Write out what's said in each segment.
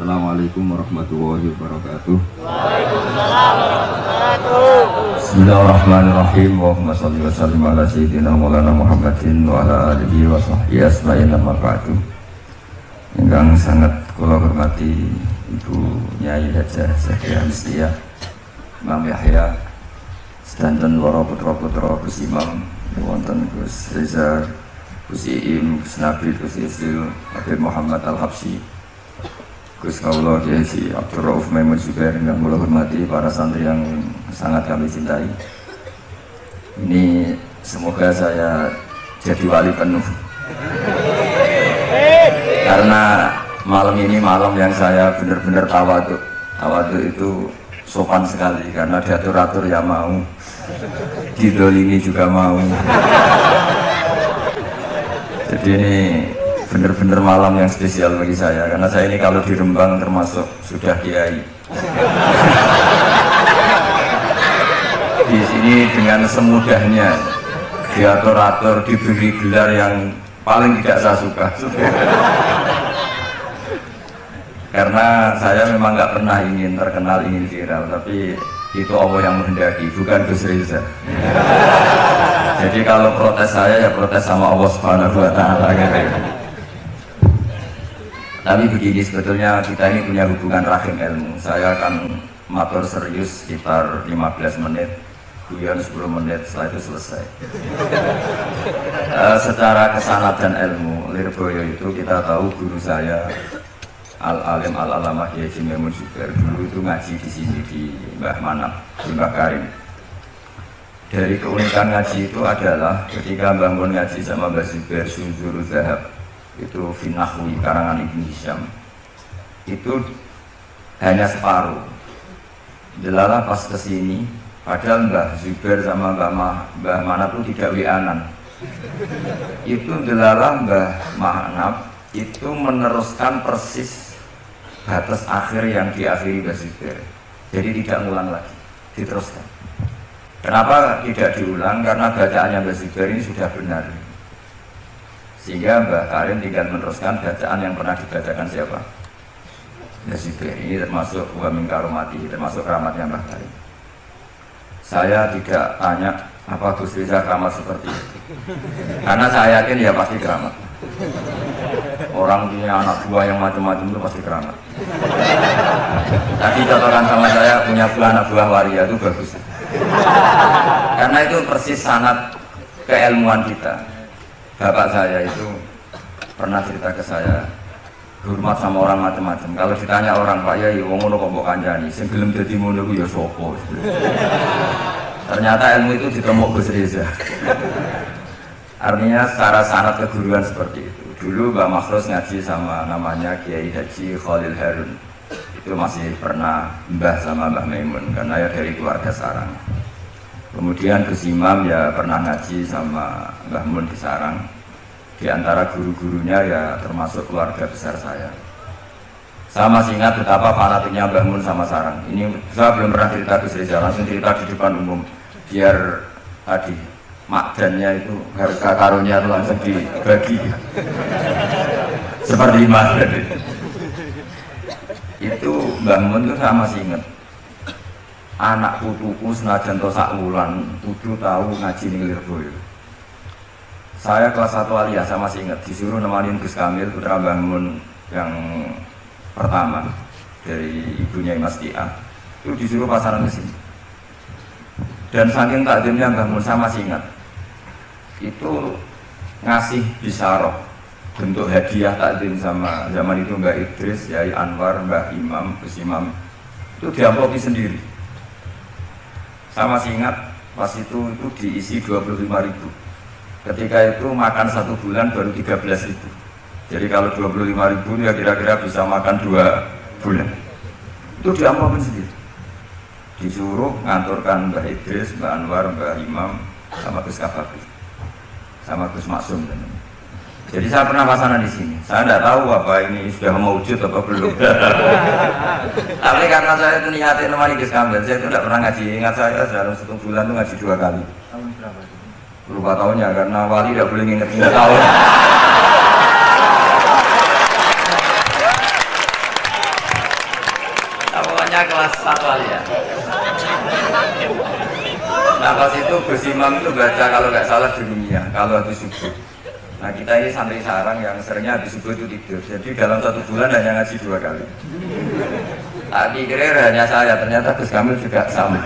Assalamualaikum warahmatullahi wabarakatuh. Waalaikumsalam warahmatullahi wabarakatuh. Bismillahirrahmanirrahim. Allahumma shalli wa sallim ala sayyidina Maulana Muhammadin wa ala alihi wa sahbihi asma'in amma ba'du. Ingkang sangat kula hormati Ibu Nyai Hajah Zakia Mistia, Imam Yahya, sedanten para putra-putra Gus Imam, wonten Gus Reza, Gus Iim, Gus Nabil, Gus Isil, Habib Muhammad Al-Habsyi, Gus Kaula Kiai Abdul Rauf Maimun Zubair, yang kula hormati para santri yang sangat kami cintai. Ini semoga saya jadi wali penuh. Karena malam ini malam yang saya benar-benar tawadhu. Tawadhu itu sopan sekali karena diatur-atur ya mau, didolimi juga mau. Jadi ini benar-benar malam yang spesial bagi saya karena saya ini kalau di Rembang termasuk sudah kiai. Di sini dengan semudahnya diatur-atur, diberi gelar yang paling tidak saya suka. Karena saya memang nggak pernah ingin terkenal, ingin viral, tapi itu Allah yang menghendaki, bukan Gus Reza. Jadi kalau protes saya ya protes sama Allah Subhanahu wa Ta'ala. Tapi begini, sebetulnya kita ini punya hubungan rahim ilmu. Saya akan matur serius sekitar 15 menit, guyon 10 menit, setelah itu selesai. Secara kesanatan ilmu, Lirboyo itu kita tahu guru saya Al-Alim Al-Alamah Kiai Haji Maimun Zubair dulu itu ngaji di sini di Mbah Manap, di Mbah Karim. Dari keunikan ngaji itu adalah ketika Mbah Mun ngaji sama Mbah Zubair Sunzuru Zahab itu Finahwi karangan Ibnu Hisham itu hanya separuh. Delalah pas kesini, padahal Mbah Zubair sama Mbah Manap itu tidak wianan. Itu delalah Mbah Manap itu meneruskan persis batas akhir yang diakhiri Mbah Zubair. Jadi tidak ngulang lagi, diteruskan. Kenapa tidak diulang? Karena bacaannya Mbah Zubair ini sudah benar. Sehingga Mbah Karim tinggal meneruskan bacaan yang pernah dibacakan siapa? Mbah Zubair. Ini termasuk wa min karomati, termasuk keramatnya Mbah Karim. Saya tidak tanya apa Gus Reza keramat seperti itu, karena saya yakin ya pasti keramat. Orang punya anak buah yang macam-macam itu pasti keramat. Tadi contohkan sama saya punya anak buah waria itu bagus, karena itu persis sanad keilmuan kita. Bapak saya itu pernah cerita ke saya, hormat sama orang macam-macam. Kalau ditanya orang, Pak Yai, wong ngono kok mbok kancani, sing gelem dadi ngono ku ya sapa? Ternyata ilmu itu ditemuk Gus Reza. Artinya secara sanad keguruan seperti itu. Dulu Mbak Makhrus ngaji sama namanya Kiai Haji Khalil Harun. Itu masih pernah mbah sama Mbah Maimun karena ya dari keluarga sarang. Kemudian Gus Imam ya pernah ngaji sama Mbah Mun di Sarang. Di antara guru-gurunya ya termasuk keluarga besar saya. Saya masih ingat betapa fanatiknya Mbah Mun sama Sarang. Ini saya belum pernah cerita Gus Reza, langsung cerita di depan umum. Biar tadi makdannya itu harga karunia itu langsung dibagi. Seperti Mas tadi. Itu Mbah Mun itu saya masih ingat. Anak putuku senajan to sak wulan kudu tahu ngaji ning Lirboyo. Saya kelas 1 aliyah, saya masih ingat disuruh nemanin Gus Kamil putra Mbah Mun yang pertama dari ibunya Mas Tia. Itu disuruh pasaran ke sini. Dan saking takdimnya Mbah Mun saya masih ingat. Itu ngasih bisaroh bentuk hadiah takdim sama zaman itu Mbak Idris, Yai Anwar, Mbah Imam, Gus Imam. Itu diamplopi sendiri. Saya masih ingat pas itu diisi 25.000. Ketika itu makan 1 bulan baru 13.000. Jadi kalau 25.000 ya kira-kira bisa makan 2 bulan. Itu diamplopin sendiri. Disuruh nganturkan Mbah Idris, Mbah Anwar, Mbah Imam, sama Gus Kafabi, sama Gus Maksum. Jadi saya pernah pasangan di sini. Saya tidak tahu apa ini sudah mewujud apa belum. Tapi karena saya itu niatin nemani Gus Kamil, saya itu tidak pernah ngaji. Ingat saya dalam 1 bulan itu ngaji 2 kali. Tahun berapa? Lupa tahunnya karena wali tidak boleh ingat-ingat tahun. wali ya. Nah pas itu Gus Imam itu baca kalau nggak salah di dunia, kalau habis subuh. Nah kita ini santri sarang yang seringnya habis subuh itu tidur. Jadi dalam 1 bulan hanya ngaji 2 kali. Tak dikira hanya saya, ternyata Gus Kamil juga sama.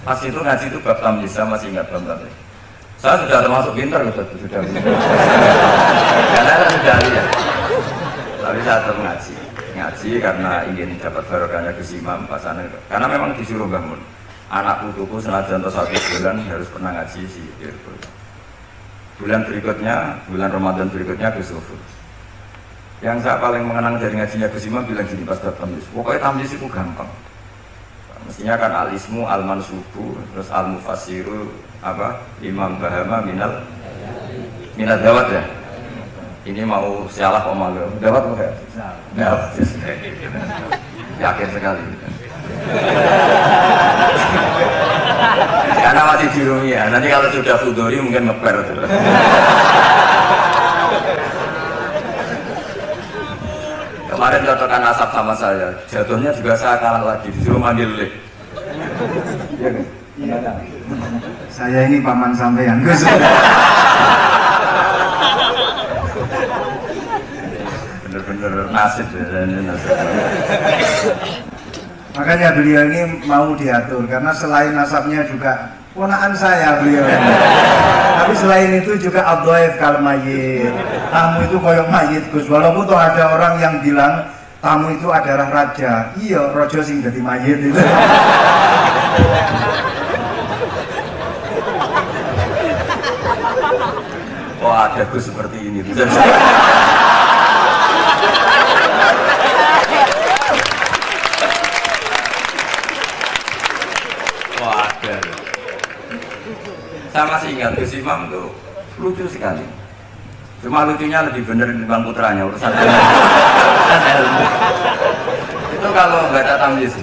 Pas itu ngaji itu bab tamyiz, saya masih ingat bab tamyiz. Saya sudah termasuk pintar, sudah pintar. Karena saya sudah lihat. Tapi saya tetap ngaji karena ingin dapat barokahnya Gus Imam pasangan. Karena memang disuruh bangun. Anak putuku senajan 1 bulan harus pernah ngaji si Irfan. Bulan berikutnya, bulan Ramadan berikutnya Gus Sufur. Yang saya paling mengenang dari ngajinya Gus Imam bilang gini pas bab tamyiz. Pokoknya tamyiz itu gampang. Mestinya kan al-ismu, al-mansubu, terus al-mufassiru, Imam Bahama minal dawat ya. Ini mau sialah om malu. Dawat bukan? Dawat. Yakin sekali. Karena masih di Rumia. Nanti kalau sudah Fudori mungkin ngeper. Kemarin cocokan asap sama saya, jatuhnya juga saya kalah lagi, disuruh mandi lelek. Iya kan? Saya ini paman sampean, Gus. Bener-bener nasib ya, ini nasib. Makanya beliau ini mau diatur, karena selain nasabnya juga ponakan saya beliau. Tapi selain itu juga abdoif kal mayit. Tamu itu koyok mayit Gus. Walaupun tuh ada orang yang bilang tamu itu adalah raja. Iya, rojo sing dadi mayit itu. Wah, ada Gus seperti ini. Wah, ada. Saya masih ingat Gus Imam itu lucu sekali. Cuma lucunya lebih benar dibanding putranya urusan ilmu. Itu kalau baca tamyiz.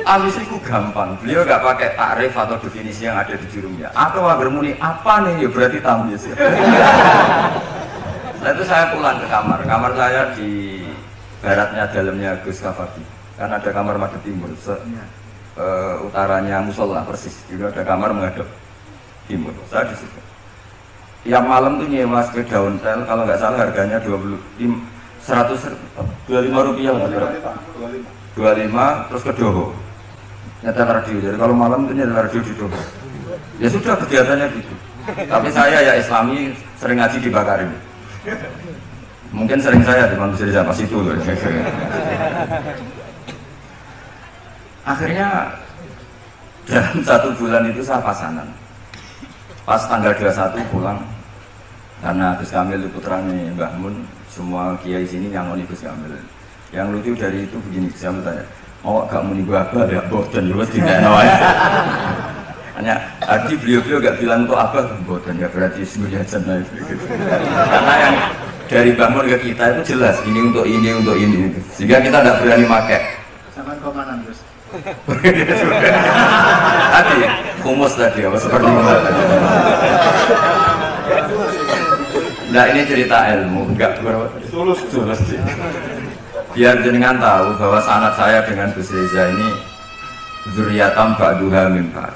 Tamyiz itu gampang. Beliau nggak pakai takrif atau definisi yang ada di jurumnya. Atau agar muni apa nih ya berarti tamyiz. Setelah itu saya pulang ke kamar. Kamar saya di baratnya dalamnya Gus Kafati. Karena ada kamar madhep timur. Utaranya musola persis. Juga ada kamar menghadap timur. Saya di situ. Tiap malam tuh nyewa sepeda ontel, kalau nggak salah harganya 25 rupiah lah. 25 terus ke Doho. Nyetel radio. Jadi kalau malam tuh nyetel radio di Doho. Ya sudah kegiatannya gitu. Tapi saya ya Islami sering ngaji dibakarin. Mungkin sering saya di manusia sama situ loh. Akhirnya dalam 1 bulan itu saya pasangan. Pas tanggal 21 pulang karena Gus Kamil putranya Mbah Mun, semua kiai sini yang ngoni Gus Kamil. Yang lucu dari itu begini, Gus Kamil tanya, "Oh, gak muni gua apa ya, boten luwes didekno wae." Hanya tadi beliau gak bilang untuk apa, boten ya berarti semuanya jenah itu. Karena yang dari Mbah Mun ke kita itu jelas ini untuk ini, untuk ini. Sehingga kita tidak berani pakai. Sama komandan, Gus. Tadi humus tadi apa seperti itu. Nah ini cerita ilmu, enggak sulus. Biar jenengan tahu bahwa sanad saya dengan Gus Reza ini zuriyatam ba'duha min ba'd.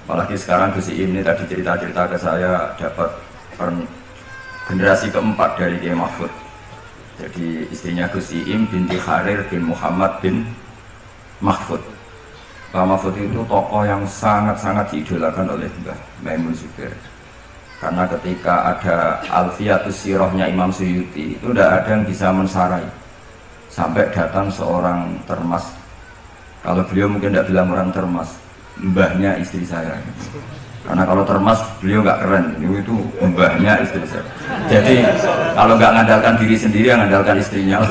Apalagi sekarang Gus Im ini tadi cerita-cerita ke saya dapat generasi keempat dari Kiai Mahfud. Jadi istrinya Gus Im binti Kharir bin Muhammad bin Mahfud. Pak Mahfud itu tokoh yang sangat-sangat diidolakan oleh Mbah Maimun Zubair. Karena ketika ada Alfiyatus Sirahnya Imam Suyuti itu tidak ada yang bisa mensarai. Sampai datang seorang termas. Kalau beliau mungkin tidak bilang orang termas, mbahnya istri saya. Karena kalau termas beliau nggak keren, itu mbahnya istri saya. Jadi kalau nggak ngandalkan diri sendiri, ngandalkan istrinya.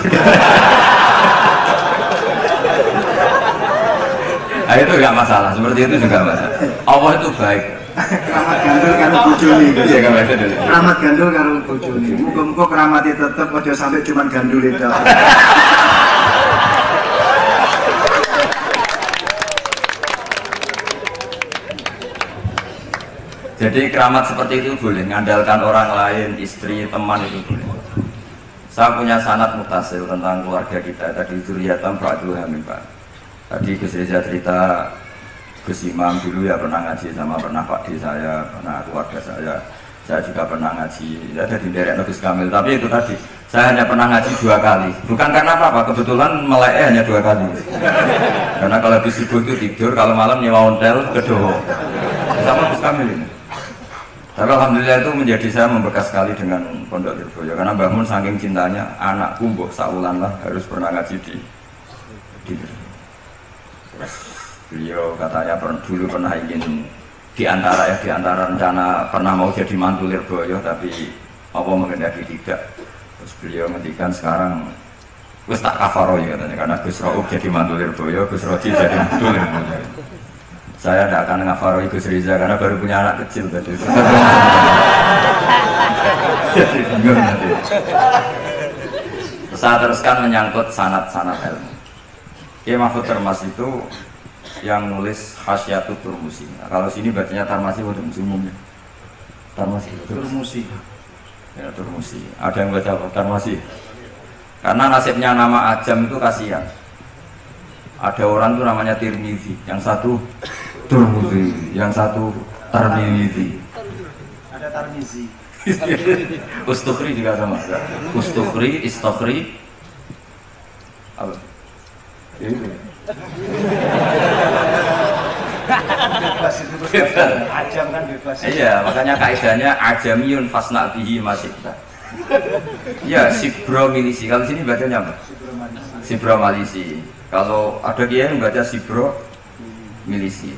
Nah itu nggak masalah, seperti itu juga masalah. Allah itu baik. Keramat gandul karo bojone. Iya kan baik itu. Keramat gandul karo bojone. Muga-muga keramate tetep aja sampai cuman gandul itu. Jadi keramat seperti itu boleh, ngandalkan orang lain, istri, teman itu boleh. Saya punya sanad mutasil tentang keluarga kita tadi dzurriatan ba'du hamim Pak. Tadi Gus Reza cerita Gus Imam dulu ya pernah ngaji sama pernah Pak D saya, pernah keluarga saya juga pernah ngaji ya dari daerah Gus Kamil. Tapi itu tadi saya hanya pernah ngaji 2 kali. Bukan karena apa-apa, kebetulan melek hanya 2 kali. Karena kalau habis subuh itu tidur, kalau malam nyewa ontel ke Doho. Sama Gus Kamil ini. Tapi alhamdulillah itu menjadi saya membekas sekali dengan Pondok Lirboyo karena Mbah Mun saking cintanya anakku mbok saulan lah harus pernah ngaji di terus beliau katanya dulu pernah ingin di antara rencana pernah mau jadi mantu Lirboyo tapi apa mengendaki tidak. Terus beliau ngendikan sekarang wis tak kafaro ya katanya karena Gus Rauf jadi mantu Lirboyo, Gus Roji jadi mantu Lirboyo. Saya tidak akan ngafaroi Gus Riza karena baru punya anak kecil tadi. Jadi bingung nanti. Saya teruskan menyangkut sanad-sanad ilmu. Kiai Mahfud Termas itu yang nulis Hasyiatut Turmusi. Nah, kalau sini bacanya Tarmasi untuk umumnya. Tarmasi. Turmusi. Ya Turmusi. Ada yang baca apa? Tarmasi. Karena nasibnya nama Ajam itu kasihan. Ada orang tuh namanya Tirmizi, yang satu Turmuzi, yang satu Tarmizi. Ada Tarmizi. Ustukhri juga sama. Ustukhri, Istokhri. Apa? Itu. Bebas itu bebas. Ajam kan bebas. Iya, makanya kaidahnya Ajamiyun fasna bihi masyidda. Ya, Sibro Milisi. Kalau sini bacanya apa? Sibro Malisi. Kalau ada kiai yang baca Sibro Milisi,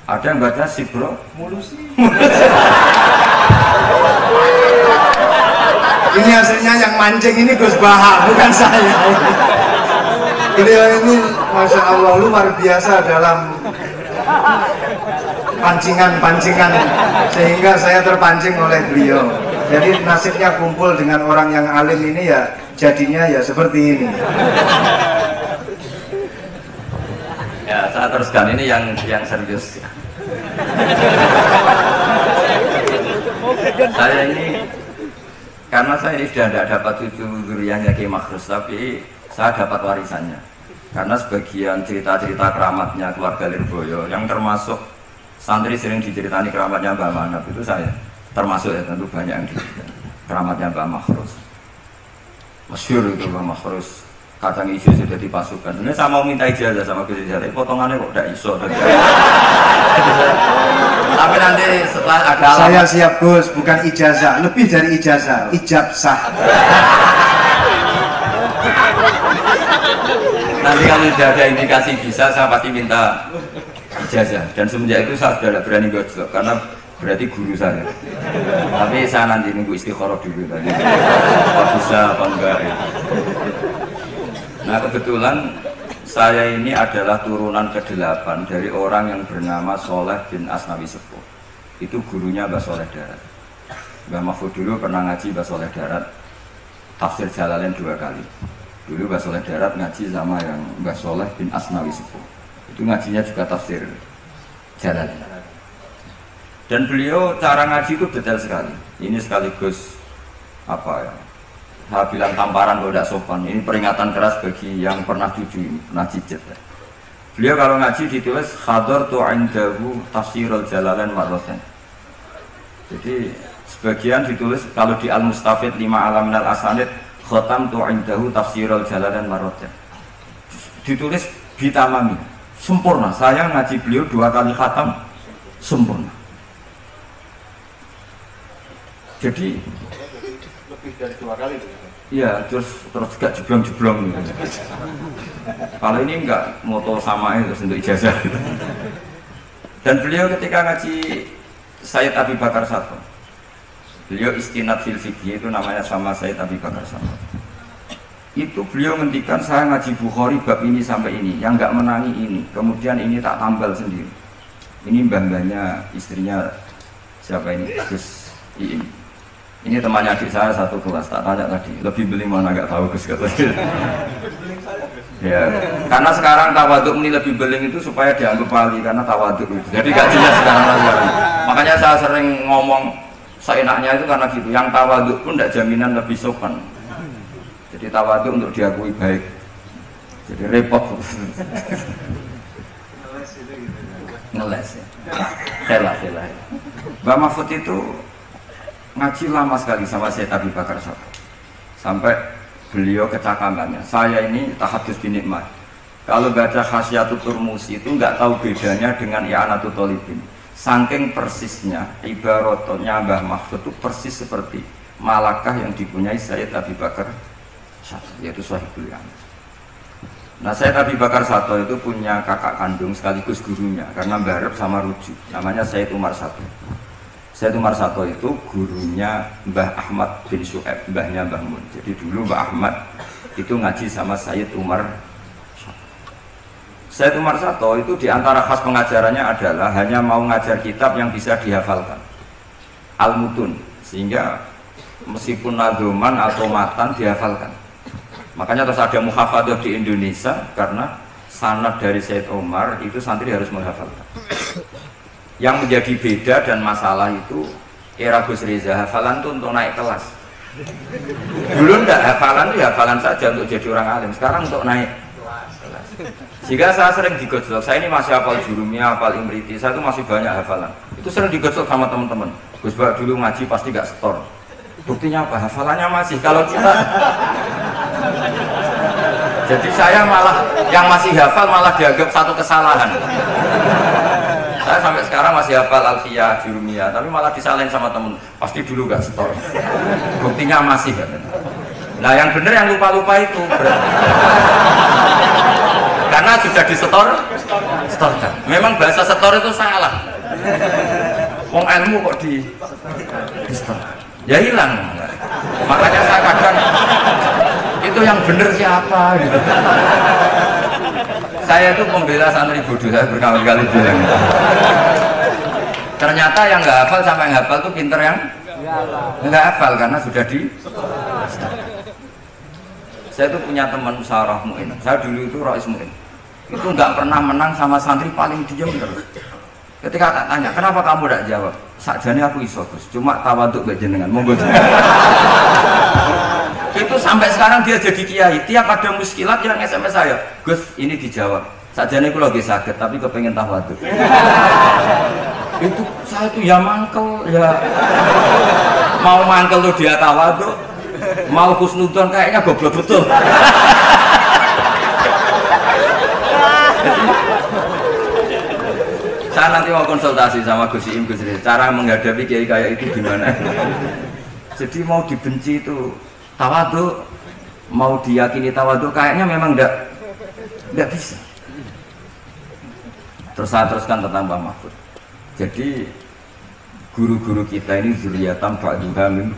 ada yang baca Sibro Mulusi. Ini hasilnya yang mancing ini Gus Baha, bukan saya. Beliau ini Masya Allah luar biasa dalam pancingan-pancingan sehingga saya terpancing oleh beliau. Jadi nasibnya kumpul dengan orang yang alim ini ya jadinya ya seperti ini. Ya, saya teruskan ini yang serius. Saya ini karena saya ini sudah tidak dapat cucu duriannya Kiai Makhrus, tapi saya dapat warisannya. Karena sebagian cerita-cerita keramatnya keluarga Lirboyo yang termasuk santri sering diceritani keramatnya Mbah Manap itu saya termasuk ya, tentu banyak yang diceritakan keramatnya Mbah Makhrus. Masyhur itu Mbah Makhrus. Kadang isu sudah dipasukan. Ini saya mau minta ijazah sama Gus Ijazah, potongannya kok tidak iso. Tapi nanti setelah ada saya siap Gus, bukan ijazah, lebih dari ijazah, ijabsah. Nanti kalau sudah ada indikasi bisa, saya pasti minta ijazah. Dan semenjak itu saya sudah tidak berani gojlok karena berarti guru saya. Tapi saya nanti nunggu istikharah dulu tadi. Apa bisa apa enggak ya. Nah kebetulan saya ini adalah turunan ke-8 dari orang yang bernama Soleh bin Asnawi Sepuh. Itu gurunya Mbah Soleh Darat. Mbah Mahfud dulu pernah ngaji Mbah Soleh Darat tafsir Jalalain 2 kali. Dulu Mbah Soleh Darat ngaji sama yang Mbah Soleh bin Asnawi Sepuh. Itu ngajinya juga tafsir Jalalain. Dan beliau cara ngaji itu detail sekali. Ini sekaligus apa ya? Saya bilang tamparan kalau tidak sopan. Ini peringatan keras bagi yang pernah cucu ini, pernah cicit. Beliau kalau ngaji ditulis Hadartu indahu tafsirul Jalalain marratan. Jadi sebagian ditulis kalau di Al-Mustafid 5 alam minal asanid khatamtu indahu tafsirul Jalalain marratan. Ditulis bitamami, sempurna. Saya ngaji beliau 2 kali khatam sempurna. Jadi lebih dari 2 kali. Iya, terus juga jeblong-jeblong gitu. Kalau ini enggak moto sama itu untuk ijazah gitu. Dan beliau ketika ngaji Sayyid Abi Bakar Sato, beliau istinad fil fikih itu namanya sama Sayyid Abi Bakar Sato. Itu beliau ngendikan saya ngaji Bukhari bab ini sampai ini, yang enggak menangi ini, kemudian ini tak tambal sendiri. Ini mbah-mbahnya istrinya siapa ini? Gus Iin. Ini temannya adik saya satu kelas, tak tanya tadi, lebih beli mana nggak tahu Gus katanya. Ya, karena sekarang tawaduk ini lebih beling itu supaya dianggap wali karena tawaduk itu. Jadi gak jelas sekarang lagi. Makanya saya sering ngomong seenaknya itu karena gitu. Yang tawaduk pun tidak jaminan lebih sopan. Jadi tawadhu untuk diakui baik. Jadi repot. Ngeles ya. Selah. Mbak Mahfud itu ngaji lama sekali sama saya Abi Bakar Syafi'i. Sampai beliau kecakapannya. Saya ini tahadus binikmat. Kalau baca Khasyatul Turmusi itu nggak tahu bedanya dengan I'anatul Thalibin. Saking persisnya ibaratnya Mbah Mahfud itu persis seperti malakah yang dipunyai Sayyid Abi Bakar Syafi'i, yaitu Sahibul Yamin. Nah, Sayyid Abi Bakar Sato itu punya kakak kandung sekaligus gurunya karena barep sama rujuk, namanya Sayyid Umar Sato. Sayyid Umar Sato itu gurunya Mbah Ahmad bin Syu'aib, mbahnya Mbah Mun. Jadi dulu Mbah Ahmad itu ngaji sama Sayyid Umar Sato. Sayyid Umar Sato itu diantara khas pengajarannya adalah hanya mau ngajar kitab yang bisa dihafalkan, al-mutun, sehingga meskipun nadoman atau matan dihafalkan. Makanya terus ada muhafadzah di Indonesia karena sanad dari Sayyid Umar itu santri harus menghafalkan. Yang menjadi beda dan masalah itu era Gus Reza, hafalan itu untuk naik kelas. Dulu enggak, hafalan itu hafalan saja untuk jadi orang alim. Sekarang untuk naik kelas. Jika saya sering digojlok, saya ini masih hafal jurumiyah, hafal imriti, saya itu masih banyak hafalan. Itu sering digojlok sama teman-teman. Gus Bak dulu ngaji pasti gak setor. Buktinya apa? Hafalannya masih. Kalau kita jadi saya malah yang masih hafal malah dianggap satu kesalahan. Saya sampai sekarang masih hafal Alfiyah, Jurumiyah, tapi malah disalahin sama temen. Pasti dulu gak setor. Buktinya masih. Nah yang bener yang lupa-lupa itu karena sudah disetor, setorkan. Memang bahasa setor itu salah. Wong ilmu kok di setor. Ya hilang. Makanya saya kadang itu yang bener siapa gitu. Saya itu pembela santri bodoh, saya berkali-kali bilang. Ternyata yang nggak hafal sama yang hafal tuh pinter yang nggak hafal karena sudah di. Saya itu punya teman Musyawarah Mu'in. Saya dulu itu Rais Mu'in. Itu nggak pernah menang sama santri paling diam terus. Ketika tak tanya, kenapa kamu tidak jawab? Sakjane aku iso, Gus. Cuma tawaduk mbek jenengan. Monggo. Itu sampai sekarang dia jadi kiai. Tiap ada muskilat yang SMS saya, Gus, ini dijawab. Sakjane kula nggih saged, tapi kepengen tawaduk. Itu saya tuh ya mangkel, ya mau mangkel tuh dia tawaduk, mau husnudzon kayaknya goblok betul. Saya nanti mau konsultasi sama Gus Iim, Gus Reza, cara menghadapi kiai kayak itu gimana. Jadi mau dibenci itu tawadhu, mau diyakini tawadhu kayaknya memang enggak bisa. Terus saya teruskan tentang Mbah Mahfud. Jadi guru-guru kita ini zuriatan ba'duha min.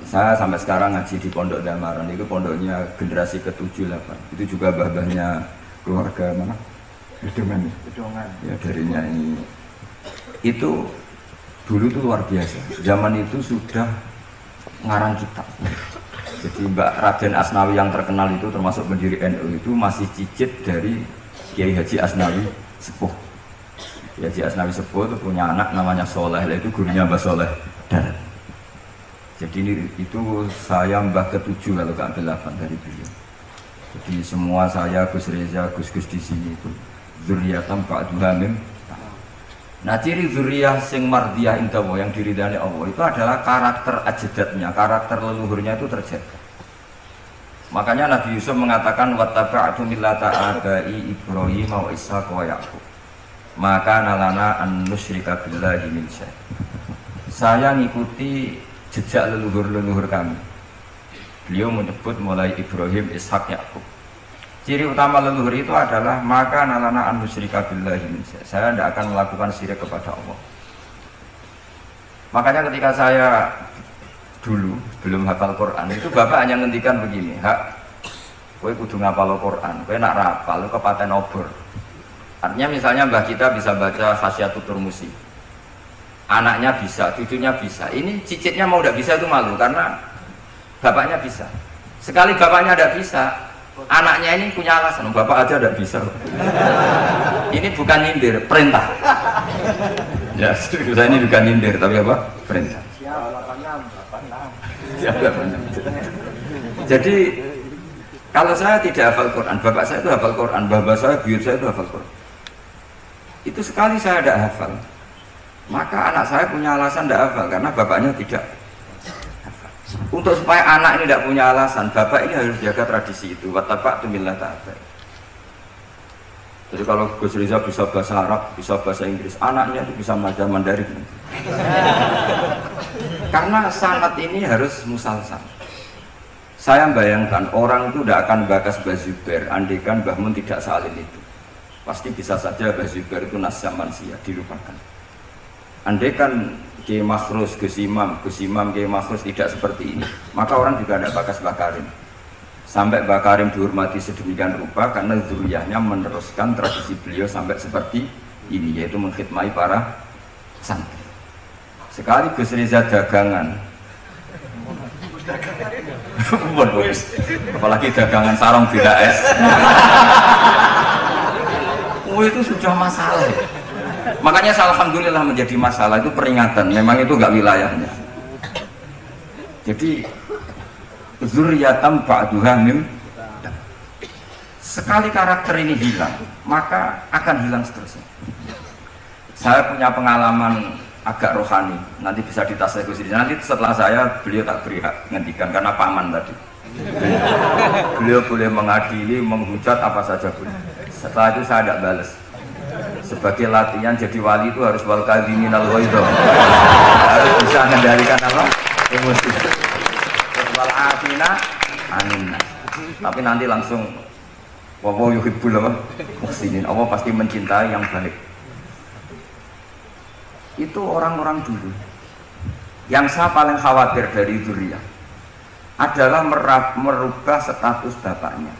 Saya sampai sekarang ngaji di Pondok Damaran, itu pondoknya generasi ke-7 8. Itu juga bah-bahnya keluarga mana? Bedongan ya darinya ini. Itu dulu tuh luar biasa. Zaman itu sudah ngarang kitab. Jadi Mbak Raden Asnawi yang terkenal itu termasuk pendiri NU itu masih cicit dari Kiai Haji Asnawi Sepuh. Kiai Haji Asnawi Sepuh itu punya anak namanya Soleh, itu gurunya Mbah Soleh Darat. Jadi itu saya Mbah ke-7 kalau ke-8 dari beliau. Jadi semua saya Gus Reza, Gus-Gus di sini itu zuriatan ba'duha min. Nah ciri zuriyah sing mardiyah indah yang diridani Allah itu adalah karakter ajdatnya, karakter leluhurnya itu terjaga. Makanya Nabi Yusuf mengatakan wattaba'tu millata abai Ibrahim wa Ishaq wa Yaqub. Maka nalana an nusyrika billahi min syai'. Saya ngikuti jejak leluhur-leluhur kami. Beliau menyebut mulai Ibrahim, Ishaq, Yaqub. Ciri utama leluhur itu adalah maka nalana an nusyrika billahi min syai'. Saya tidak akan melakukan syirik kepada Allah. Makanya ketika saya dulu belum hafal Quran itu bapak hanya ngendikan begini, hak, kowe kudu ngapal Quran, kowe nak rapal kepaten obor. Artinya misalnya mbah kita bisa baca Khasyatul Turmusi, anaknya bisa, cucunya bisa. Ini cicitnya mau tidak bisa itu malu karena bapaknya bisa. Sekali bapaknya tidak bisa, anaknya ini punya alasan, bapak aja tidak bisa. Ini bukan nyindir, perintah. Ya, saya ini bukan nyindir, tapi apa? Perintah. Jadi Kalau saya tidak hafal Quran, bapak saya itu hafal Quran, bapak saya, buyut saya itu hafal Quran. Itu sekali saya tidak hafal, maka anak saya punya alasan tidak hafal karena bapaknya tidak hafal. Untuk supaya anak ini tidak punya alasan, bapak ini harus jaga tradisi itu. Wattaqtu millata abai. Jadi kalau Gus Riza bisa bahasa Arab, bisa bahasa Inggris, anaknya itu bisa belajar Mandarin. Karena sanad ini harus musalsal. Saya bayangkan orang itu tidak akan bakas Mbah Zubair andaikan Mbah Mun tidak salin itu. Pasti bisa saja Mbah Zubair itu nasya mansia, dilupakan. Andaikan Kiai Makhrus, Gus Imam Kiai Makhrus tidak seperti ini, maka orang juga tidak bakas Mbah Karim. Sampai Mbah Karim dihormati sedemikian rupa karena zuriyahnya meneruskan tradisi beliau sampai seperti ini, yaitu mengkhidmati para santri. Sekali Gus Riza dagangan, apalagi dagangan sarung BHS, itu sudah masalah. Makanya alhamdulillah menjadi masalah, itu peringatan. Memang itu enggak wilayahnya. Jadi zuriyatam ba'duha mim. Sekali karakter ini hilang, maka akan hilang seterusnya. Saya punya pengalaman agak rohani, nanti bisa ditasih ke sini. Nanti setelah saya, beliau tak beri hak ngendikan karena paman tadi. Beliau boleh mengadili, menghujat apa saja boleh. Setelah itu saya tidak balas. Sebagai latihan jadi wali itu harus wal kadhimin al ghaidh. Harus bisa mengendalikan apa? Emosi. Wal afina aninna. Tapi nanti langsung wa yuhibbul muhsinin. Allah pasti mencintai yang baik. Itu orang-orang dulu. Yang saya paling khawatir dari dzurriyyah adalah merubah status bapaknya.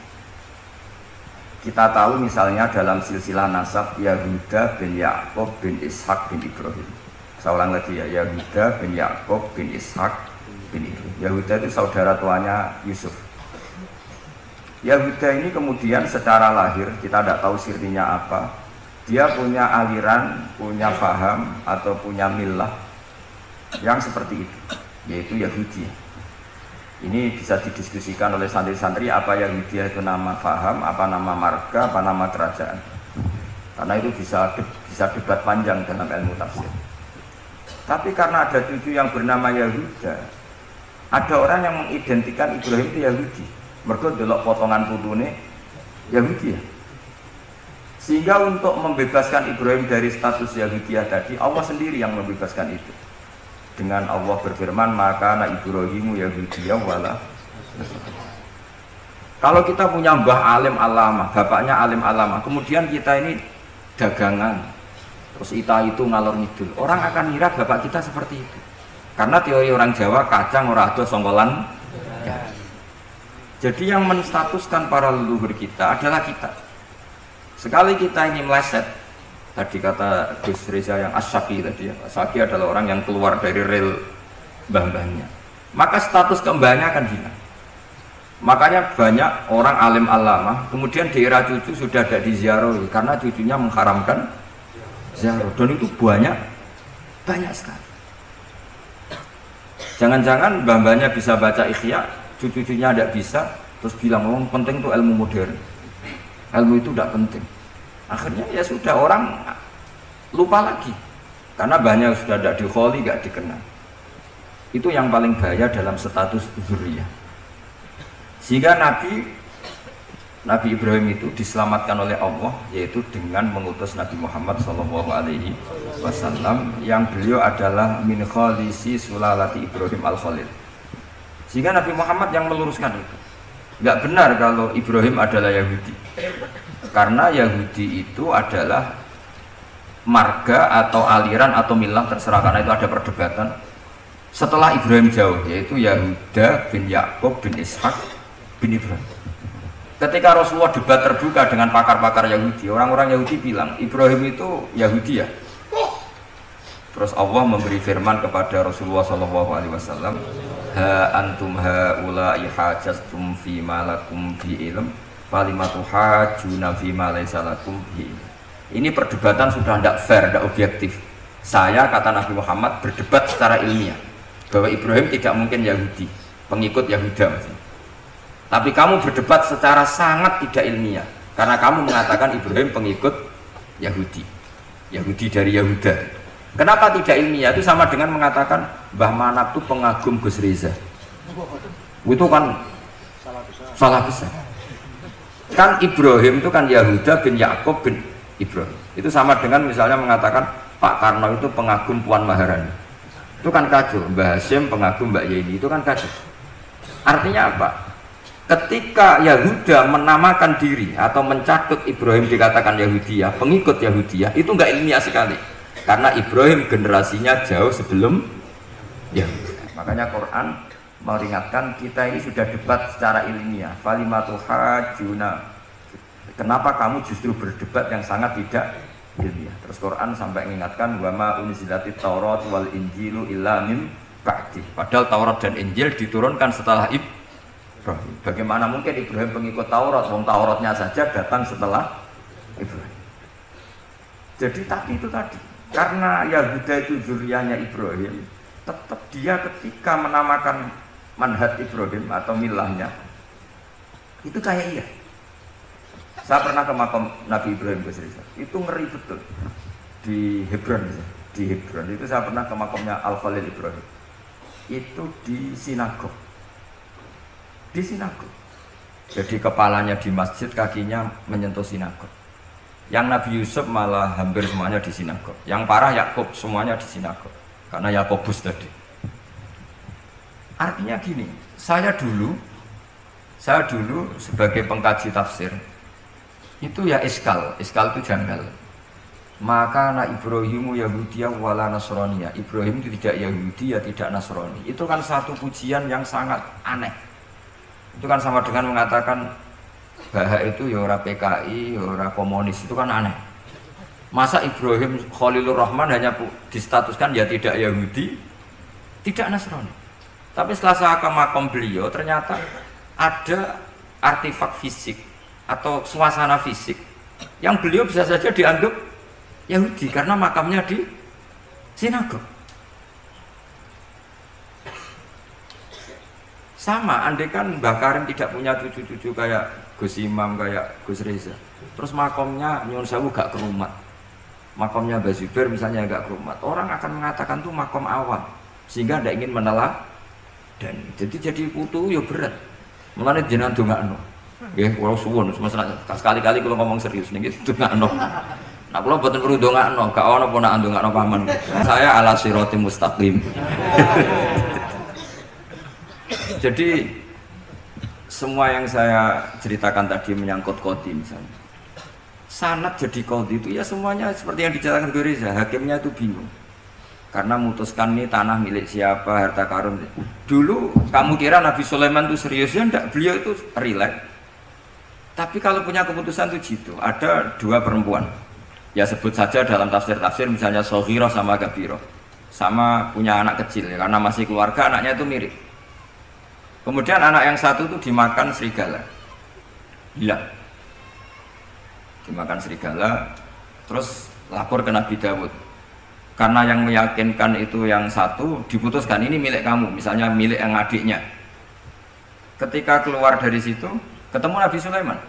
Kita tahu misalnya dalam silsilah nasab Yahuda bin Ya'qub bin Ishak bin Ibrahim. Saya ulang lagi ya, Yahuda bin Ya'qub bin Ishak bin Ibrahim. Yahuda itu saudara tuanya Yusuf. Yahuda ini kemudian secara lahir, kita tidak tahu sirrinya apa, dia punya aliran, punya paham atau punya milah yang seperti itu, yaitu Yahudi. Ini bisa didiskusikan oleh santri-santri apa Yahudi itu nama faham, apa nama marga, apa nama kerajaan. Karena itu bisa debat panjang dalam ilmu tafsir. Tapi karena ada cucu yang bernama Yahuda, ada orang yang mengidentikan Ibrahim itu Yahudi. Mereka delok potongan putune Yahudi ya. Sehingga untuk membebaskan Ibrahim dari status Yahudiyah tadi, Allah sendiri yang membebaskan itu. Dengan Allah berfirman, maka anak Ibrahimu Yahudiyah wala. Kalau kita punya mbah alim alama, bapaknya alim alama, kemudian kita ini dagangan, terus ita itu ngalor ngidul, orang akan ngira bapak kita seperti itu. Karena teori orang Jawa, kacang ora ado songkolan. Ya. Jadi yang menstatuskan para leluhur kita adalah kita. Sekali kita ini meleset, tadi kata Gus Reza yang As-Saki tadi ya, As-Saki adalah orang yang keluar dari rel mbah-mbahnya, maka status kembahnya akan hilang. Makanya banyak orang alim alama kemudian di era cucu sudah ada di ziarah karena cucunya mengharamkan ziarah, dan itu banyak sekali. Jangan-jangan mbah-mbahnya bisa baca Ikhya, cucu-cucunya tidak bisa, terus bilang oh penting tuh ilmu modern, ilmu itu tidak penting. Akhirnya ya sudah, orang lupa lagi karena banyak sudah tidak dikholi, tidak dikenal. Itu yang paling bahaya dalam status dzurriyyah. Sehingga Nabi Ibrahim itu diselamatkan oleh Allah, yaitu dengan mengutus Nabi Muhammad SAW yang beliau adalah min khalisi sulalati Ibrahim al-Khalil. Sehingga Nabi Muhammad yang meluruskan itu. Nggak benar kalau Ibrahim adalah Yahudi, karena Yahudi itu adalah marga atau aliran atau milah, terserah, karena itu ada perdebatan setelah Ibrahim jauh, yaitu Yahuda bin Ya'qub bin Ishak bin Ibrahim. Ketika Rasulullah debat terbuka dengan pakar-pakar Yahudi, orang-orang Yahudi bilang Ibrahim itu Yahudi ya. Terus Allah memberi firman kepada Rasulullah SAW, ha antum haula'i hajastum fi ma lakum bi ilm falimatu hajuna fi ma laysa lakum bi ilm. Ini perdebatan sudah tidak fair, tidak objektif. Saya, kata Nabi Muhammad, berdebat secara ilmiah bahwa Ibrahim tidak mungkin Yahudi, pengikut Yahuda maksudnya. Tapi kamu berdebat secara sangat tidak ilmiah karena kamu mengatakan Ibrahim pengikut Yahudi. Yahudi dari Yahuda. Kenapa tidak ilmiah? Itu sama dengan mengatakan Mbah Manap itu pengagum Gus Riza. Itu kan salah besar. Kan Ibrahim itu kan Yahuda bin Yakub bin Ibrahim. Itu sama dengan misalnya mengatakan Pak Karno itu pengagum Puan Maharani. Itu kan kacau. Mbah Hasyim pengagum Mbak Yeni. Itu kan kacau. Artinya apa? Ketika Yahuda menamakan diri atau mencatut Ibrahim dikatakan Yahudiyah, pengikut Yahudiyah, itu enggak ilmiah sekali. Karena Ibrahim generasinya jauh sebelum Yahuda. Makanya Quran meringatkan kita ini sudah debat secara ilmiah. Falimatuhajuna. Kenapa kamu justru berdebat yang sangat tidak ilmiah? Terus Quran sampai mengingatkan wama unzilatit Taurat wal Injilu illa min ba'di. Padahal Taurat dan Injil diturunkan setelah Ibrahim. Bagaimana mungkin Ibrahim pengikut Taurat? Wong Tauratnya saja datang setelah Ibrahim. Jadi tapi itu tadi, karena Yahuda itu zuriyahnya Ibrahim, tetap dia ketika menamakan manhaj Ibrahim atau milahnya itu kayak iya. Saya pernah ke makam Nabi Ibrahim Gus Riza. Itu ngeri betul di Hebron. Di Hebron itu saya pernah ke makamnya Al Khalil Ibrahim. Itu di sinagog. Di sinagog. Jadi kepalanya di masjid, kakinya menyentuh sinagog. Yang Nabi Yusuf malah hampir semuanya di sinagog. Yang parah Yakub semuanya di sinagog. Karena Yakobus tadi. Artinya gini, saya dulu sebagai pengkaji tafsir itu ya iskal itu janggal. Maka anak Ibrahimu Yahudiyah wala Nasroniyah. Ibrahim itu tidak Yahudi ya tidak Nasrani. Itu kan satu pujian yang sangat aneh. Itu kan sama dengan mengatakan Bahak itu ya ora PKI, ya ora komunis, itu kan aneh. Masa Ibrahim Khalilur Rahman hanya distatuskan ya tidak Yahudi, tidak Nasrani. Tapi setelah saya ke makam beliau, ternyata ada artefak fisik atau suasana fisik yang beliau bisa saja dianggap Yahudi karena makamnya di sinagog. Sama, andai kan Mbah Karim tidak punya cucu-cucu kayak Gus Imam, kayak Gus Reza, terus makamnya nyuwun sewu gak kerumat, makamnya Mbah Zubair misalnya gak kerumat, orang akan mengatakan tuh makom awam, sehingga tidak ingin menelak. Dan jadi putu ya berat. Mulane jenengan ndongakno. Nggih, kula suwun sekali-kali kula ngomong serius niki ndongakno. Nah, kula mboten perlu ndongakno, gak ono ponakan ndongakno paman. Saya ala siratim mustaqim. Jadi semua yang saya ceritakan tadi menyangkut qadhi misalnya. Sanad jadi qadhi itu ya semuanya seperti yang diceritakan Gus Reza, hakimnya itu bingung. Karena memutuskan ini tanah milik siapa, harta karun. Dulu kamu kira Nabi Sulaiman itu serius, ya enggak, beliau itu rileks. Tapi kalau punya keputusan itu gitu, ada dua perempuan. Ya sebut saja dalam tafsir-tafsir misalnya Soghirah sama Gabirah. Sama punya anak kecil ya, karena masih keluarga anaknya itu mirip. Kemudian anak yang satu itu dimakan serigala. Hilang. Dimakan serigala, terus lapor ke Nabi Dawud. Karena yang meyakinkan itu yang satu diputuskan ini milik kamu, misalnya milik yang adiknya. Ketika keluar dari situ ketemu Nabi Sulaiman.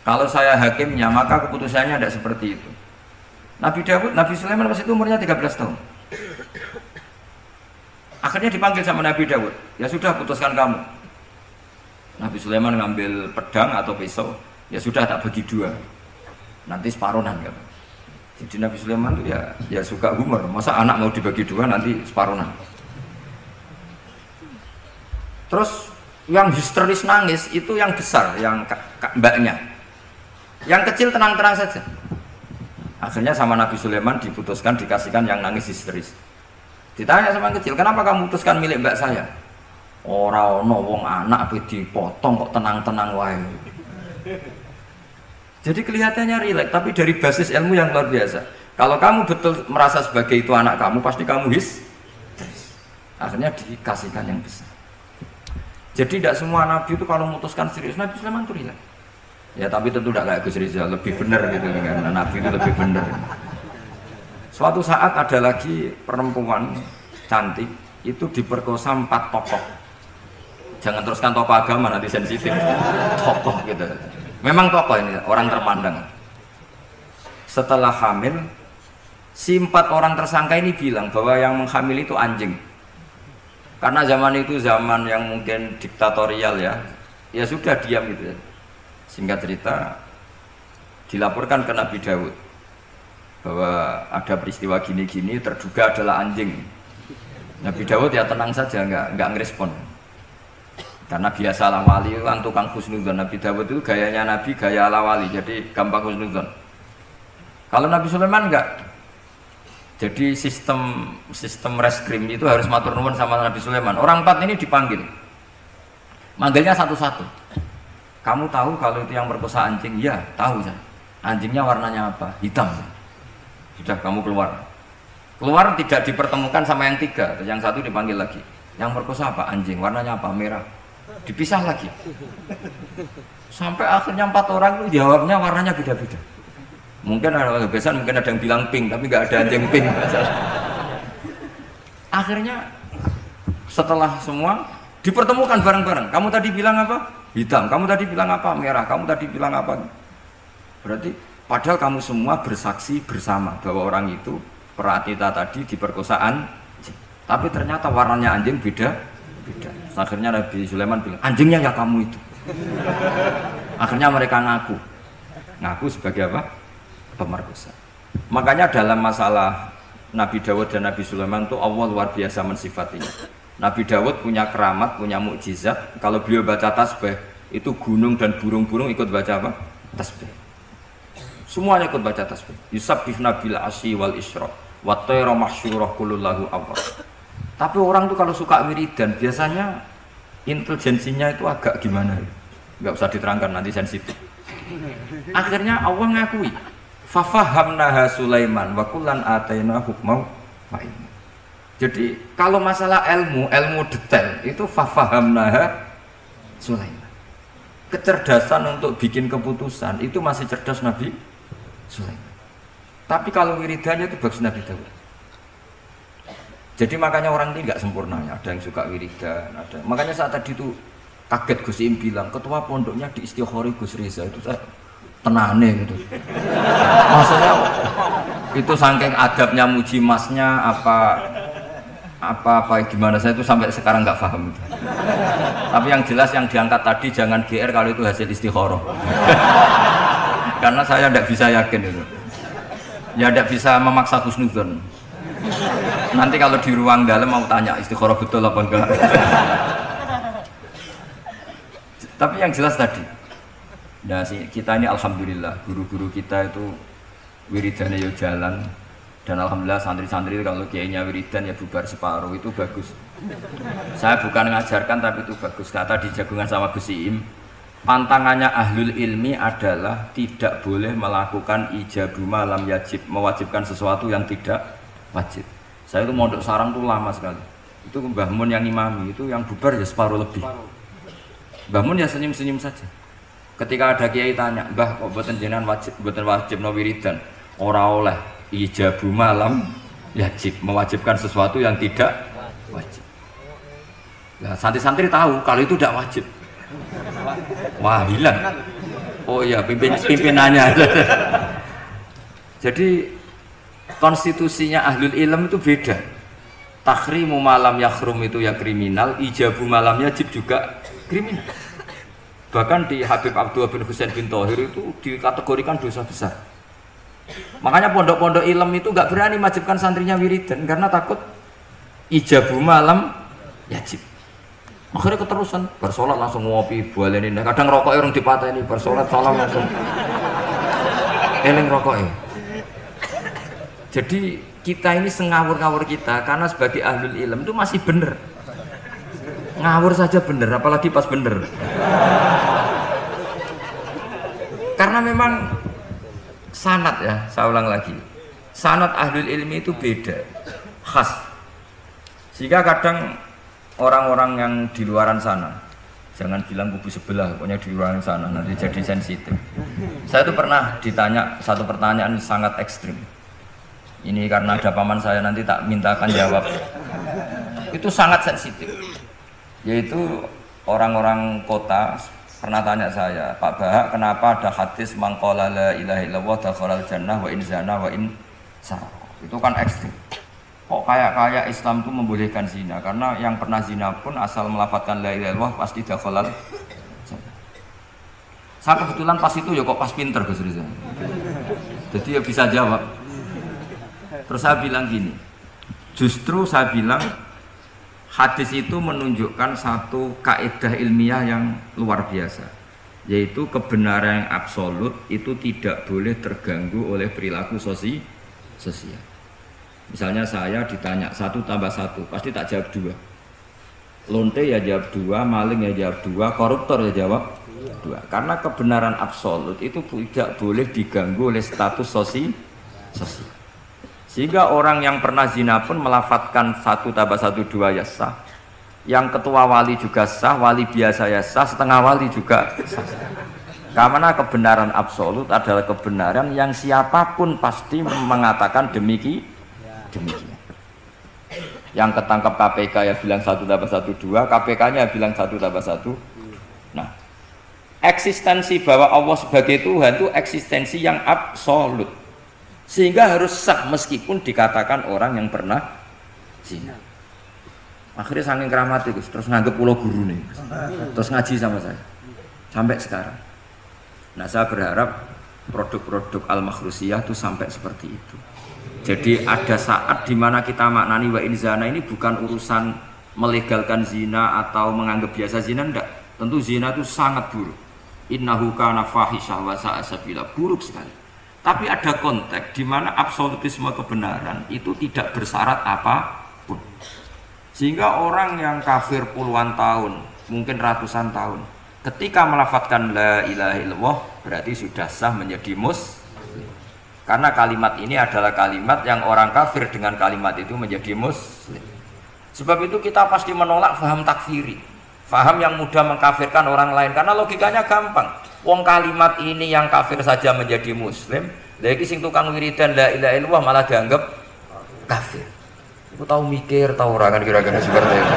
Kalau saya hakimnya maka keputusannya tidak seperti itu. Nabi Sulaiman pas itu umurnya 13 tahun. Akhirnya dipanggil sama Nabi Dawud, ya sudah putuskan kamu. Nabi Sulaiman ngambil pedang atau pisau, ya sudah tak bagi dua, nanti separuhan kan. Jadi Nabi Sulaiman itu ya suka humor, masa anak mau dibagi dua nanti separuhan. Terus yang histeris nangis itu yang besar, yang mbaknya. Yang kecil tenang-tenang saja. Akhirnya sama Nabi Sulaiman diputuskan dikasihkan yang nangis histeris. Ditanya sama yang kecil, kenapa kamu putuskan milik mbak saya? Orang wong anak dipotong kok tenang-tenang wae. Jadi kelihatannya rileks, tapi dari basis ilmu yang luar biasa. Kalau kamu betul merasa sebagai itu anak kamu, pasti kamu akhirnya dikasihkan yang besar. Jadi tidak semua nabi itu kalau memutuskan serius, Nabi Sulaiman itu rileks. Ya tapi tentu tidak kayak Gus Rizal, lebih benar gitu kan, nabi itu lebih benar. Suatu saat ada lagi perempuan cantik itu diperkosa 4 tokoh. Jangan teruskan tokoh agama nanti sensitif. Tokoh gitu. Memang tokoh ini orang terpandang. Setelah hamil, si 4 orang tersangka ini bilang bahwa yang menghamil itu anjing. Karena zaman itu zaman yang mungkin diktatorial ya. Ya sudah diam gitu ya. Singkat cerita dilaporkan ke Nabi Daud bahwa ada peristiwa gini-gini terduga adalah anjing. Nabi Daud ya tenang saja, nggak ngerespon. Karena biasa ala wali kan tukang husnudzon. Nabi Daud itu gayanya Nabi, gaya ala wali, jadi gampang husnudzon. Kalau Nabi Sulaiman enggak. Jadi sistem reskrim itu harus matur nuwun sama Nabi Sulaiman. Orang 4 ini dipanggil. Manggilnya satu-satu. Kamu tahu kalau itu yang merkosa anjing? Ya, tahu saya. Anjingnya warnanya apa? Hitam. Sudah, kamu keluar. Keluar tidak dipertemukan sama yang 3. Yang 1 dipanggil lagi. Yang merkosa apa? Anjing. Warnanya apa? Merah. Dipisah lagi. Sampai akhirnya 4 orang itu jawabnya warnanya beda-beda. Mungkin ada kebiasaan, mungkin ada yang bilang pink, tapi nggak ada anjing pink. Akhirnya setelah semua dipertemukan bareng-bareng. Kamu tadi bilang apa? Hitam. Kamu tadi bilang apa? Merah. Kamu tadi bilang apa? Berarti padahal kamu semua bersaksi bersama bahwa orang itu peratita tadi diperkosaan. Tapi ternyata warnanya anjing beda. Akhirnya Nabi Sulaiman bilang, anjingnya ya kamu itu. Akhirnya mereka ngaku sebagai apa? Pemerkosa. Makanya dalam masalah Nabi Dawud dan Nabi Sulaiman itu Allah luar biasa mensifatinya. Nabi Dawud punya keramat, punya mukjizat. Kalau beliau baca tasbih, itu gunung dan burung-burung ikut baca apa? Tasbih. Semuanya ikut baca tasbih. Yusabbihuna bil asyi wal isyraq wa tayra mahsyurah kullu lahu awwab. Tapi orang tuh kalau suka wiridan biasanya intelijensinya itu agak gimana? Enggak usah diterangkan nanti sensitif. Akhirnya Allah ngakui fafahamnaha Sulaiman wa kullan ataina hukmau wa ilma. Jadi kalau masalah ilmu detail itu fafahamnaha Sulaiman. Kecerdasan untuk bikin keputusan itu masih cerdas Nabi Sulaiman. Tapi kalau wiridannya itu bagus Nabi Dawud. Jadi makanya orang ini nggak sempurna ya. Ada yang suka wiridan, ada. Makanya saat tadi itu kaget Gus Im bilang ketua pondoknya di Istighori Gus Reza itu saya tenane gitu. Maksudnya itu saking adabnya muji masnya apa gimana, saya itu sampai sekarang nggak paham itu. Tapi yang jelas yang diangkat tadi jangan GR kalau itu hasil istikharah. Karena saya tidak bisa yakin itu. Ya tidak bisa memaksa husnudzon. Nanti kalau di ruang dalam mau tanya istikharah betul apa enggak. Tapi yang jelas tadi. Nah kita ini alhamdulillah guru-guru kita itu wiridannya ya jalan, dan alhamdulillah santri-santri kalau kiainya wiridan ya bubar separuh, itu bagus. Saya bukan mengajarkan tapi itu bagus. Kata di jagungan sama Gus Iim, pantangannya ahlul ilmi adalah tidak boleh melakukan ijabu malam yajib, mewajibkan sesuatu yang tidak wajib. Saya itu mondok sarang tuh lama sekali. Itu Mbah Mun yang imami, itu yang bubar ya separuh lebih. Mbah Mun ya senyum-senyum saja. Ketika ada kiai tanya, Mbah kok boten jenengan wajib no wiridan? Ora oleh ijabu malam yajib, mewajibkan sesuatu yang tidak wajib. Nah, santri-santri tahu kalau itu tidak wajib. Wah, hilang. Oh iya, pimpinannya. Jadi konstitusinya ahlul ilm itu beda. Takhrimu malam yakhrum itu ya kriminal, ijabu malam yajib juga kriminal. Bahkan di Habib Abdullah bin Husain bin Thohir itu dikategorikan dosa besar. Makanya pondok-pondok ilm itu nggak berani wajibkan santrinya wiridan karena takut ijabu malam yajib. Akhirnya keterusan bersolat langsung ngopi bualenin. Kadang rokok orang dipateni bersolat salam langsung eling rokoknya. Jadi kita ini sengawur-ngawur kita karena sebagai ahlul ilm itu masih bener. Ngawur saja bener, apalagi pas bener. Karena memang sanad ya, saya ulang lagi, sanad ahlul ilmi itu beda, khas. Sehingga kadang orang-orang yang di luaran sana, jangan bilang kubu sebelah, pokoknya di luaran sana nanti jadi sensitif. Saya tuh pernah ditanya satu pertanyaan sangat ekstrim. Ini karena ada paman saya, nanti tak mintakan jawab. Itu sangat sensitif. Yaitu orang-orang kota pernah tanya saya, Pak Bahak, kenapa ada hadis mangqala la ilaha illallah dakhalal jannah wa in zana wa in sarqa. Itu kan ekstrim. Kok kayak Islam itu membolehkan zina? Karena yang pernah zina pun asal melafadzkan la ilaha illallah pasti dakhalal jannah. Saya kebetulan pas itu ya kok pas pinter Gus Rizal. Jadi ya bisa jawab. Terus saya bilang gini, justru saya bilang hadis itu menunjukkan satu kaidah ilmiah yang luar biasa, yaitu kebenaran yang absolut itu tidak boleh terganggu oleh perilaku sosial. Misalnya saya ditanya 1 + 1, pasti tak jawab 2. Lonte ya jawab 2, maling ya jawab 2, koruptor ya jawab 2. Karena kebenaran absolut itu tidak boleh diganggu oleh status sosial. Sehingga orang yang pernah zina pun melafadzkan 1 + 1 2 ya sah. Yang ketua wali juga sah, wali biasa ya sah, setengah wali juga sah. Karena kebenaran absolut adalah kebenaran yang siapapun pasti mengatakan demikian. Yang ketangkap KPK ya bilang 1 + 1 2, KPK-nya bilang 1 + 1. Nah, eksistensi bahwa Allah sebagai Tuhan itu eksistensi yang absolut. Sehingga harus sah meskipun dikatakan orang yang pernah zina. Akhirnya saking keramat itu terus nganggep pulau guru nih, terus ngaji sama saya sampai sekarang. Nah, saya berharap produk-produk al-makhrusiyah itu sampai seperti itu. Jadi ada saat dimana kita maknani wa in zana ini bukan urusan melegalkan zina atau menganggap biasa zina, enggak. Tentu zina itu sangat buruk. Innahu kana fahisyah wa sa'a sabila, buruk sekali. Tapi ada konteks di mana absolutisme kebenaran itu tidak bersyarat apapun. Sehingga orang yang kafir puluhan tahun, mungkin ratusan tahun, ketika melafadzkan la ilaha illallah berarti sudah sah menjadi muslim. Karena kalimat ini adalah kalimat yang orang kafir dengan kalimat itu menjadi muslim. Sebab itu kita pasti menolak faham takfiri, faham yang mudah mengkafirkan orang lain, karena logikanya gampang. Wong kalimat ini yang kafir saja menjadi muslim, lagi sing tukang wiridan la ilaha illallah malah dianggap kafir. Aku tahu mikir, tahu orang kan kira-kira seperti itu.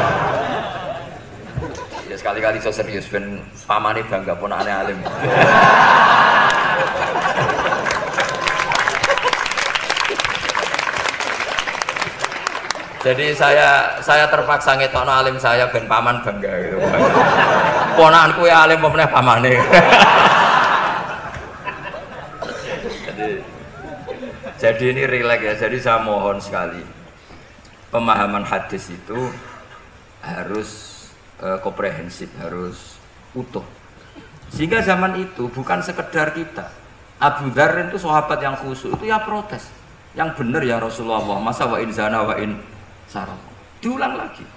Ya sekali-kali so serius ben pamane bangga ponakane alim. Jadi saya terpaksa ngetokno alim saya ben paman bangga gitu. Ponakanku ya alim meneh pamane. Jadi ini rileks ya. Jadi saya mohon sekali pemahaman hadis itu harus komprehensif, harus utuh. Sehingga zaman itu bukan sekedar kita. Abu Dzar itu sahabat yang khusyuk itu ya protes. Yang benar ya Rasulullah, masa wa in zana wa in saraq. Diulang lagi.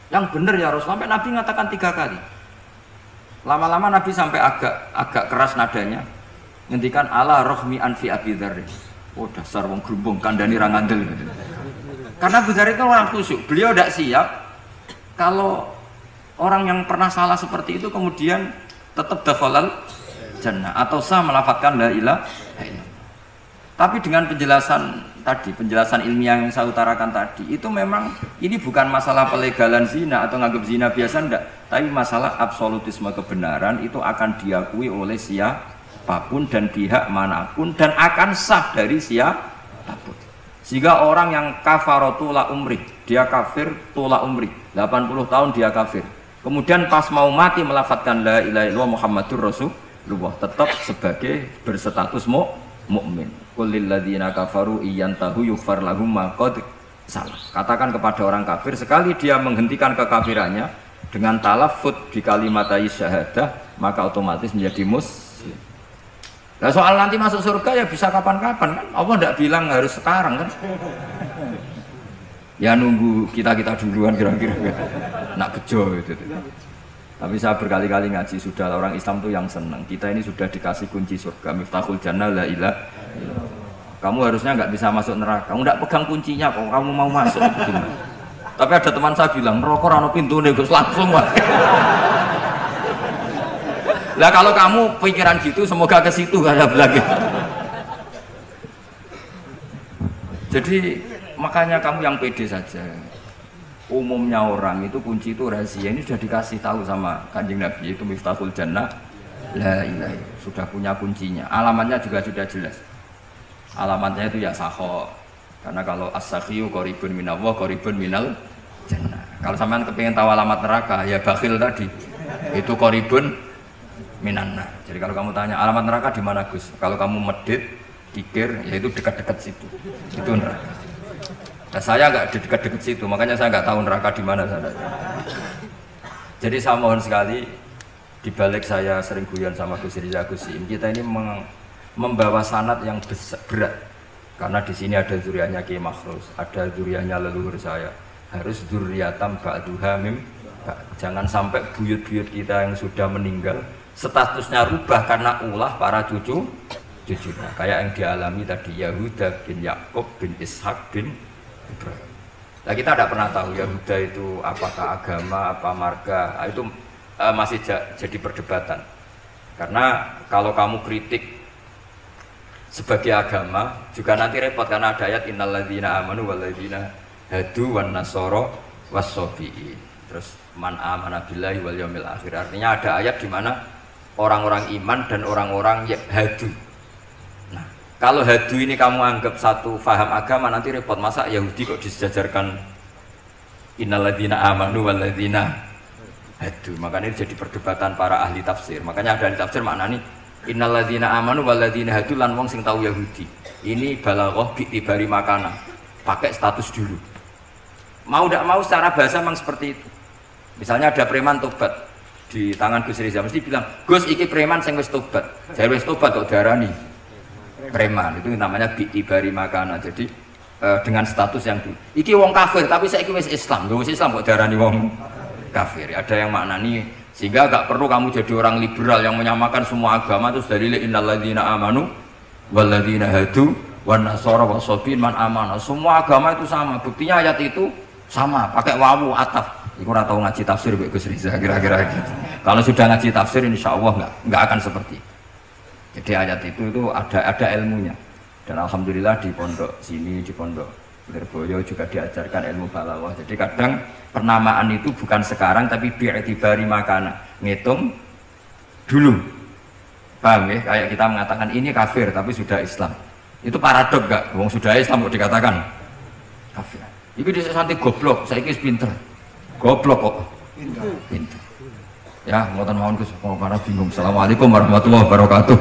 Yang benar ya Rasulullah, sampai Nabi mengatakan 3 kali. Lama-lama Nabi sampai agak keras nadanya. Ngendikan ala rohmi anfi Abi Dzar. Oh dasar wong grumbung kandhani ra ngandel. Karena Abu Dzar itu orang khusyuk. Beliau tidak siap kalau orang yang pernah salah seperti itu kemudian tetap dakhalal jannah atau sah melafadzkan la ilaha illallah. Tapi dengan penjelasan tadi, penjelasan ilmiah yang saya utarakan tadi, itu memang ini bukan masalah pelegalan zina atau nganggap zina biasa, enggak, tapi masalah absolutisme kebenaran itu akan diakui oleh siapapun dan pihak manapun dan akan sah dari siapapun. Sehingga orang yang kafaratu la umri, dia kafir tula umri, 80 tahun dia kafir. Kemudian pas mau mati melafadzkan la ilaha illallah Muhammadur Rasulullah, tetap sebagai berstatus mukmin. Qul lil ladzina kafaru iyantahu yughfar lahum ma qad salaf. Katakan kepada orang kafir, sekali dia menghentikan kekafirannya dengan talaffuz di kalimat syahadah, maka otomatis menjadi muslim. Nah, soal nanti masuk surga ya bisa kapan-kapan kan? Allah tidak bilang harus sekarang kan? Ya nunggu kita duluan kira-kira. Nak bejo itu. Tapi saya berkali-kali ngaji, sudah orang Islam tuh yang senang. Kita ini sudah dikasih kunci surga, miftahul jannah la ilaha illallah. Kamu harusnya nggak bisa masuk neraka. Kamu nggak pegang kuncinya kok, kamu mau masuk. Tapi ada teman saya bilang, neraka ora ono pintune Gus, langsung Pak. Lah kalau kamu pikiran gitu, semoga ke situ kayak lagi. Jadi makanya kamu yang pede saja. umumnya orang itu kunci itu rahasia. Ini sudah dikasih tahu sama Kanjeng Nabi, itu Miftahul Jannah. La ilaha illallah, sudah punya kuncinya. Alamatnya juga sudah jelas. Alamatnya itu ya sakho. Karena kalau as-sakhiyu qaribun minallah, qaribun minal jannah. Kalau sampean kepengin tahu alamat neraka, ya bakhil tadi. Itu qaribun minanna. Jadi kalau kamu tanya alamat neraka di mana Gus? Kalau kamu medit, kikir, ya itu dekat-dekat situ. Itu neraka. Nah, saya nggak dekat-dekat situ, makanya saya nggak tahu neraka di mana sana. Jadi saya mohon sekali, di balik saya sering guyon sama Gus Riza Gusim, kita ini membawa sanad yang berat, karena di sini ada zuriatnya Ki Makhrus, ada zuriatnya leluhur saya, harus zuriatam ba'duha mim. Jangan sampai buyut-buyut kita yang sudah meninggal statusnya rubah karena ulah para cucunya, kayak yang dialami tadi Yahuda bin Yakub bin Ishak bin Ibrahim. Nah, kita tidak pernah tahu Yahuda itu apakah agama, apa marga, itu masih jadi perdebatan. Karena kalau kamu kritik sebagai agama juga nanti repot, karena ada ayat innalladzina amanu walladzina hadu wan nasara wassabiin. Terus man amana billahi wal yaumil akhir. Artinya ada ayat di mana orang-orang iman dan orang-orang hadu. Nah, kalau hadu ini kamu anggap satu faham agama, nanti repot. Masa Yahudi kok disejajarkan innalladzina amanu walladzina hadu? Makanya ini jadi perdebatan para ahli tafsir. Makanya ada ahli tafsir maknanya innalladzina amanu walladzina hadu lan wong sing tahu Yahudi. Ini balaghah bi'tibari makana. Pakai status dulu. Mau tidak mau secara bahasa memang seperti itu. Misalnya ada preman tobat di tangan Gus Riza, mesti bilang, Gus iki preman sing wis tobat. Saya wis tobat kok darani preman. Itu namanya bi'tibari makana. Jadi dengan status yang dulu. Iki wong kafir tapi saiki wis Islam. Lho wis Islam kok darani wong kafir. Ada yang maknani sehingga gak perlu kamu jadi orang liberal yang menyamakan semua agama terus dari innalladzina amanu walladzina hadu wan nasara wasabiin man amana. Semua agama itu sama. Buktinya ayat itu sama, pakai wawu ataf. Iku ora tau ngaji tafsir Mbak Gus Riza kira-kira gitu. Kalau sudah ngaji tafsir insyaallah enggak akan seperti. Jadi ayat itu ada ilmunya. Dan alhamdulillah di pondok sini, di pondok Lirboyo juga diajarkan ilmu balaghah. Jadi kadang penamaan itu bukan sekarang tapi bi'tibari makana, ngitung dulu. Paham ya? Kayak kita mengatakan ini kafir tapi sudah Islam. Itu paradok gak? Wong sudah Islam kok dikatakan kafir. Iku dhisik santi goblok, saiki wis pinter. Goblok kok. Pinter. Ya, ngoten mawon Gus, karena bingung. Assalamualaikum warahmatullahi wabarakatuh.